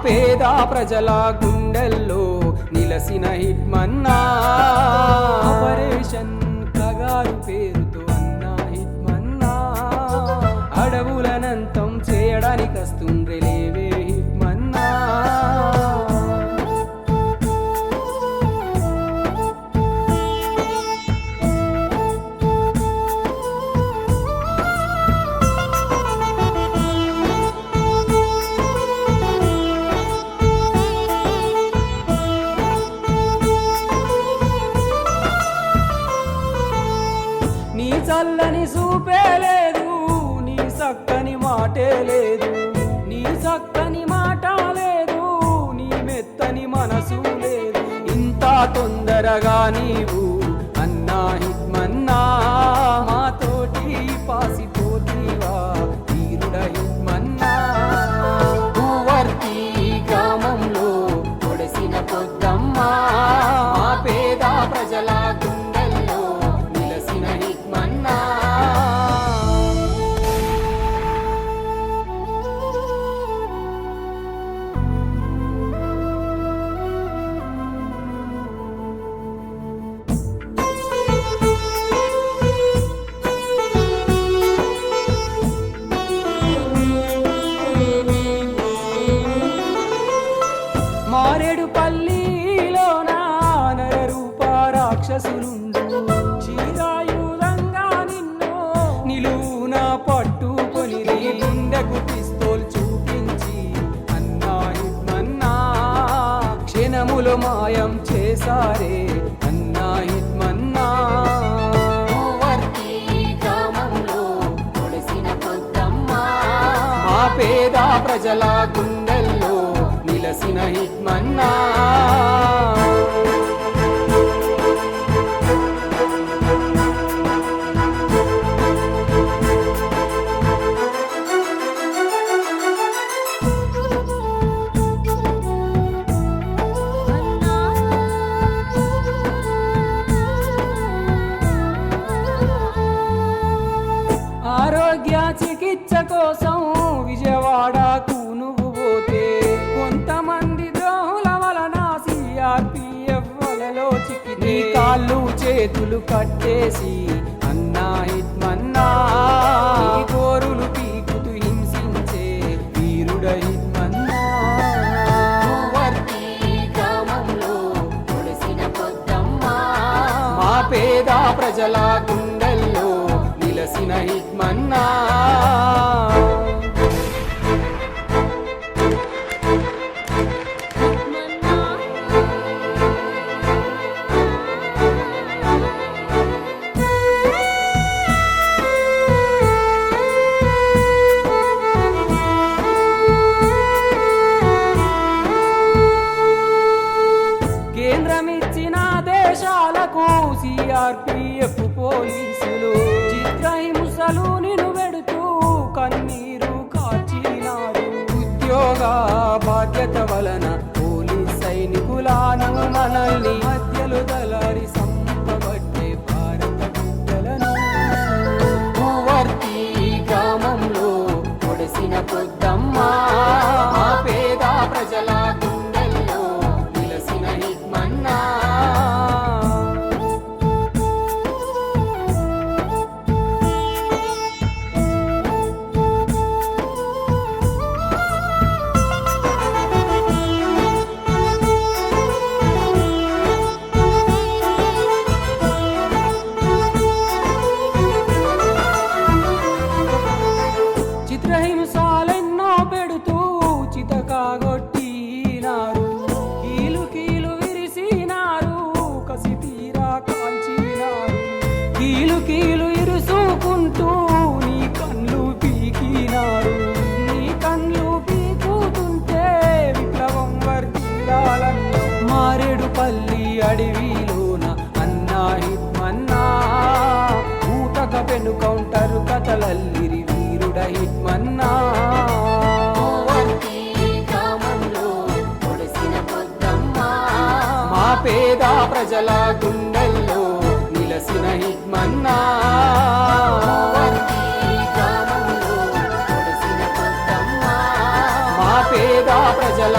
పేద ప్రజల గుండెల్లో నిలసిన హిట్మన్నా ఆపరేషన్ కగారు పేరుతో అన్న హిట్మన్నా అడవులనంతం చేయడానికి వస్తుండ్రే లేవే హిట్మన్నా నీ చల్లని చూపే లేదు నీ చక్కని మాటే లేదు నీ చక్కని మాట లేదు నీ మెత్తని మనసు లేదు ఇంత తొందరగా నీవు అన్నా హిట్మన్నా మాతోటి పాసిపోతీవా వీరుడ హిట్మన్నా భూవర్తి గ్రామంలో పొడిసిన పొద్దమ్మా మా పేద ప్రజల గుండెల్లో నిలసిన హిట్మన్నా మారేడు పల్లిలోన నరరూప రాక్షసులుండు చీరాయుధంగా నిన్ను నిలువున పట్టుకొని గుండెకు పిస్తోల్ చూపించి అన్నా హిట్మన్నా క్షణములు మాయం చేసారే అన్నా హిట్మన్నా మా పేద ప్రజల గుండెల్లో నిలసిన హిట్మన్నా ఆరోగ్య చికిత్స కోసం విజయవాడకు నువ్వు పోతే కొంతమంది ద్రోహుల వలన సిఆర్పిఎఫ్ వలలో చిక్కి నీ కాళ్ళు చేతులు కట్టేసి అన్నా హిట్మన్నా నీ కోరులు పీకుతూ హింసించే వీరుడ హిట్మన్నా మా పేద ప్రజల గుండెల్లో నిలసిన హిట్మన్నా కేంద్రమిచ్చిన దేశాలకు సిఆర్పిఎఫ్ పోలీసులు చిత్రహింసలు నిన్ను వెడుతూ కన్నీరు కాచినారు ఉద్యోగ బాధ్యత వలన పోలీస్ సైనికులను మనల్ని హత్యలు దళారి సంపబట్టే భారత బిడ్డలను భూవర్తి గ్రామంలో పొడిసిన పొద్దమ్మా మా పేద ప్రజల గుండెల్లో నిలసిన హిట్మన్నా చిత్రహింసాలెన్నో పెడుతూ చితకాగొట్టినారు కీలు కీలు విరిసినారు కసి తీరా కాల్చినారు కీలు కీలు ఇరుసుకుంటూ నీ కళ్ళు పీకినారు నీ కళ్ళు పీకుతుంటే విప్లవం వర్ధిల్లాలన్న మారేడు పల్లి అడవిలోన అన్నా హిట్మన్నా ఊటక పెను కౌంటర్ కథలల్లిరి వీరుడ హిట్మన్నా మా పేద ప్రజల గుండెల్లో నిలసిన హిట్మన్నా మా పేద ప్రజల